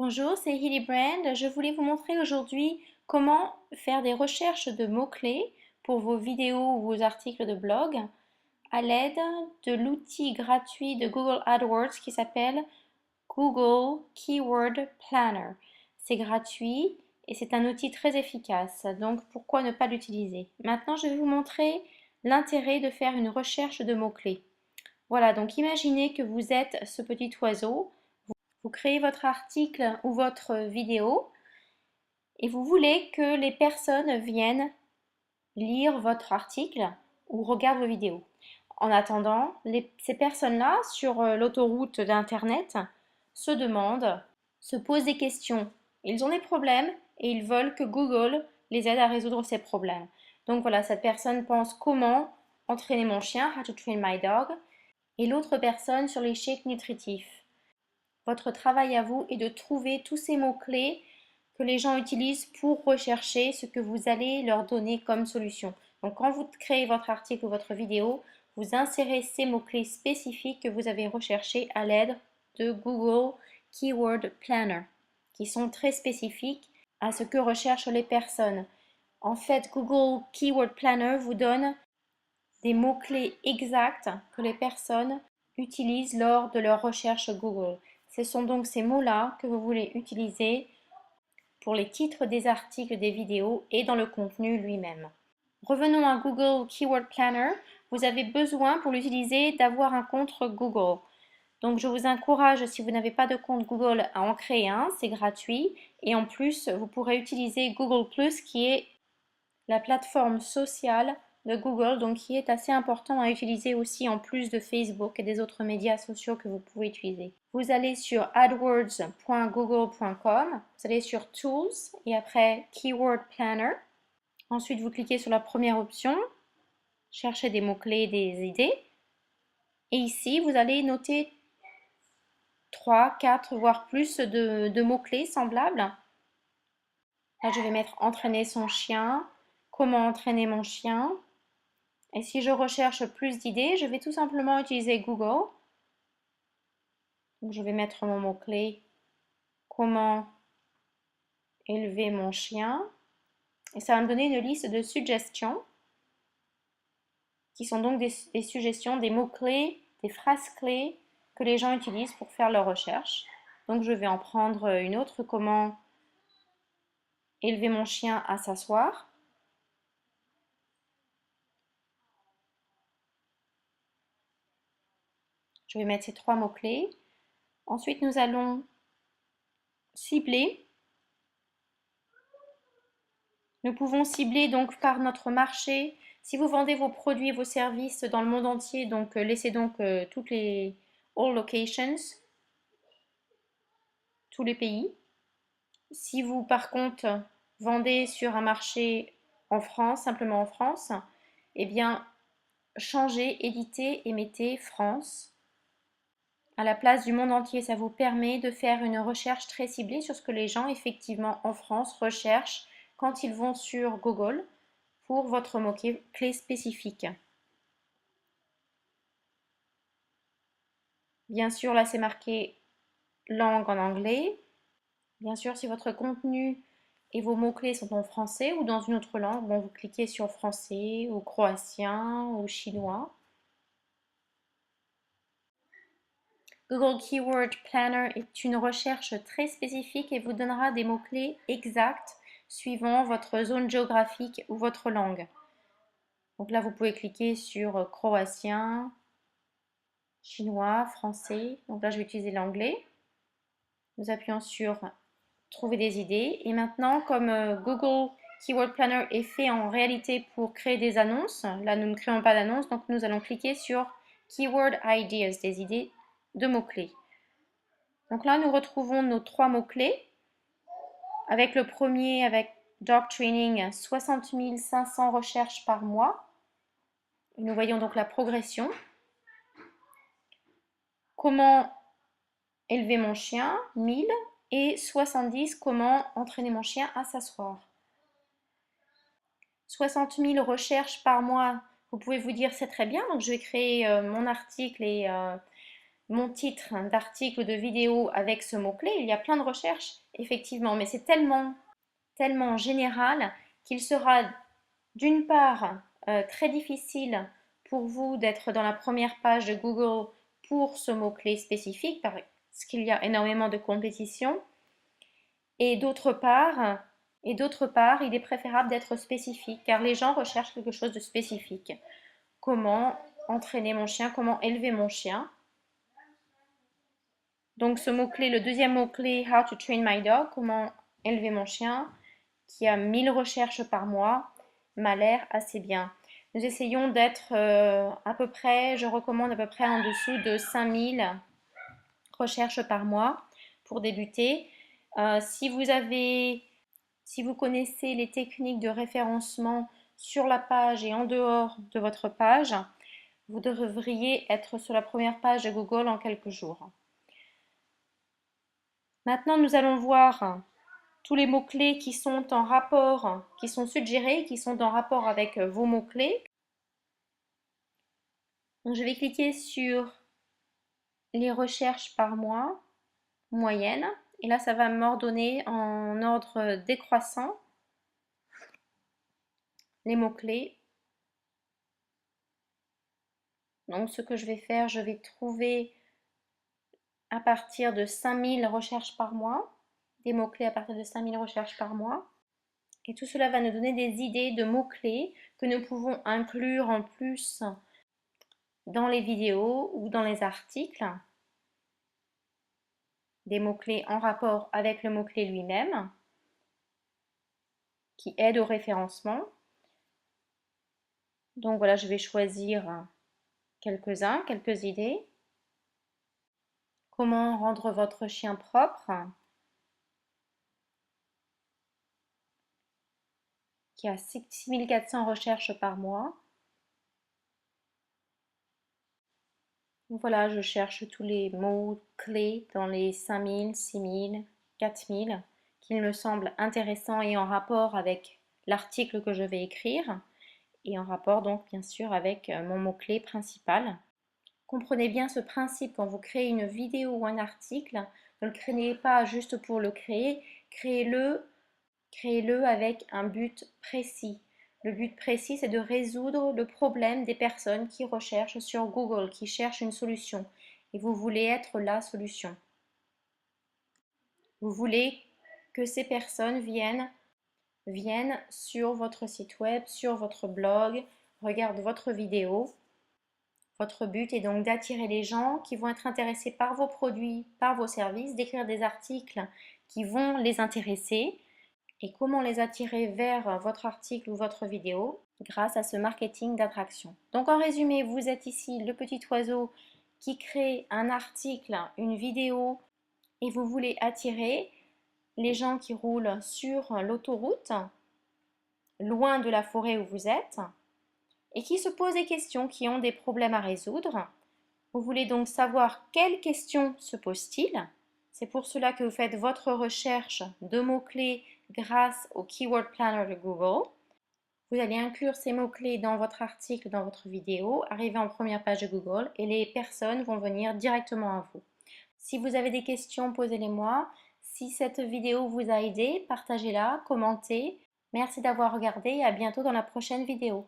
Bonjour, c'est Hilly Brand. Je voulais vous montrer aujourd'hui comment faire des recherches de mots-clés pour vos vidéos ou vos articles de blog à l'aide de l'outil gratuit de Google AdWords qui s'appelle Google Keyword Planner. C'est gratuit et c'est un outil très efficace, donc pourquoi ne pas l'utiliser? Maintenant, je vais vous montrer l'intérêt de faire une recherche de mots-clés. Voilà, donc imaginez que vous êtes ce petit oiseau. Vous créez votre article ou votre vidéo et vous voulez que les personnes viennent lire votre article ou regardent vos vidéos. En attendant, ces personnes-là, sur l'autoroute d'Internet, se demandent, se posent des questions. Ils ont des problèmes et ils veulent que Google les aide à résoudre ces problèmes. Donc voilà, cette personne pense comment entraîner mon chien, how to train my dog, et l'autre personne sur les shakes nutritifs. Votre travail à vous est de trouver tous ces mots-clés que les gens utilisent pour rechercher ce que vous allez leur donner comme solution. Donc quand vous créez votre article ou votre vidéo, vous insérez ces mots-clés spécifiques que vous avez recherchés à l'aide de Google Keyword Planner, qui sont très spécifiques à ce que recherchent les personnes. En fait, Google Keyword Planner vous donne des mots-clés exacts que les personnes utilisent lors de leur recherche Google. Ce sont donc ces mots-là que vous voulez utiliser pour les titres des articles, des vidéos et dans le contenu lui-même. Revenons à Google Keyword Planner. Vous avez besoin pour l'utiliser d'avoir un compte Google. Donc je vous encourage, si vous n'avez pas de compte Google, à en créer un, c'est gratuit. Et en plus, vous pourrez utiliser Google ⁇ qui est la plateforme sociale de Google, donc qui est assez important à utiliser aussi en plus de Facebook et des autres médias sociaux que vous pouvez utiliser. Vous allez sur adwords.google.com, vous allez sur Tools et après Keyword Planner. Ensuite, vous cliquez sur la première option, chercher des mots-clés, des idées. Et ici, vous allez noter 3, 4, voire plus de mots-clés semblables. Là, je vais mettre entraîner son chien, comment entraîner mon chien. Et si je recherche plus d'idées, je vais tout simplement utiliser Google. Donc, je vais mettre mon mot-clé comment élever mon chien. Et ça va me donner une liste de suggestions qui sont donc des suggestions, des mots-clés, des phrases clés que les gens utilisent pour faire leurs recherches. Donc je vais en prendre une autre, comment élever mon chien à s'asseoir. Je vais mettre ces 3 mots-clés. Ensuite, nous allons cibler. Nous pouvons cibler donc par notre marché. Si vous vendez vos produits et vos services dans le monde entier, donc laissez donc toutes les all locations, tous les pays. Si vous par contre vendez sur un marché en France, simplement en France, eh bien changez, éditez et mettez France à la place du monde entier. Ça vous permet de faire une recherche très ciblée sur ce que les gens effectivement en France recherchent quand ils vont sur Google pour votre mot-clé spécifique. Bien sûr, là c'est marqué langue en anglais. Bien sûr, si votre contenu et vos mots-clés sont en français ou dans une autre langue, bon, vous cliquez sur français ou croatien ou chinois. Google Keyword Planner est une recherche très spécifique et vous donnera des mots-clés exacts suivant votre zone géographique ou votre langue. Donc là, vous pouvez cliquer sur croatien, chinois, français. Donc là, je vais utiliser l'anglais. Nous appuyons sur trouver des idées. Et maintenant, comme Google Keyword Planner est fait en réalité pour créer des annonces, là, nous ne créons pas d'annonces, donc nous allons cliquer sur Keyword Ideas, des idées de mots-clés. Donc là, nous retrouvons nos 3 mots-clés. Avec le premier, avec Dog Training, 60 500 recherches par mois. Et nous voyons donc la progression. Comment élever mon chien, 1000. Et 70, comment entraîner mon chien à s'asseoir. 60 000 recherches par mois, vous pouvez vous dire c'est très bien, donc je vais créer mon article et mon titre d'article ou de vidéo avec ce mot-clé, il y a plein de recherches, effectivement, mais c'est tellement général qu'il sera d'une part très difficile pour vous d'être dans la première page de Google pour ce mot-clé spécifique parce qu'il y a énormément de compétition et d'autre part, il est préférable d'être spécifique car les gens recherchent quelque chose de spécifique. Comment entraîner mon chien, comment élever mon chien. Donc ce mot-clé, le deuxième mot-clé, How to train my dog, comment élever mon chien, qui a 1000 recherches par mois, m'a l'air assez bien. Nous essayons d'être à peu près, je recommande à peu près en dessous de 5000 recherches par mois pour débuter. Si vous connaissez les techniques de référencement sur la page et en dehors de votre page, vous devriez être sur la première page de Google en quelques jours. Maintenant, nous allons voir tous les mots-clés qui sont en rapport, qui sont suggérés, qui sont en rapport avec vos mots-clés. Donc, je vais cliquer sur les recherches par mois, moyenne, et là, ça va m'ordonner en ordre décroissant les mots-clés. Donc, ce que je vais faire, je vais trouver à partir de 5000 recherches par mois, des mots-clés à partir de 5000 recherches par mois. Et tout cela va nous donner des idées de mots-clés que nous pouvons inclure en plus dans les vidéos ou dans les articles. Des mots-clés en rapport avec le mot-clé lui-même, qui aident au référencement. Donc voilà, je vais choisir quelques-uns, quelques idées. Comment rendre votre chien propre, qui a 6400 recherches par mois. Donc voilà, je cherche tous les mots-clés dans les 5000, 6000, 4000 qui me semblent intéressants et en rapport avec l'article que je vais écrire et en rapport donc bien sûr avec mon mot-clé principal. Comprenez bien ce principe quand vous créez une vidéo ou un article, ne le créez pas juste pour le créer, créez-le avec un but précis. Le but précis, c'est de résoudre le problème des personnes qui recherchent sur Google, qui cherchent une solution. Et vous voulez être la solution. Vous voulez que ces personnes viennent sur votre site web, sur votre blog, regardent votre vidéo. Votre but est donc d'attirer les gens qui vont être intéressés par vos produits, par vos services, d'écrire des articles qui vont les intéresser. Et comment les attirer vers votre article ou votre vidéo grâce à ce marketing d'attraction. Donc en résumé, vous êtes ici le petit oiseau qui crée un article, une vidéo et vous voulez attirer les gens qui roulent sur l'autoroute, loin de la forêt où vous êtes, et qui se posent des questions, qui ont des problèmes à résoudre. Vous voulez donc savoir quelles questions se posent-ils. C'est pour cela que vous faites votre recherche de mots-clés grâce au Keyword Planner de Google. Vous allez inclure ces mots-clés dans votre article, dans votre vidéo, arriver en première page de Google et les personnes vont venir directement à vous. Si vous avez des questions, posez-les-moi. Si cette vidéo vous a aidé, partagez-la, commentez. Merci d'avoir regardé et à bientôt dans la prochaine vidéo.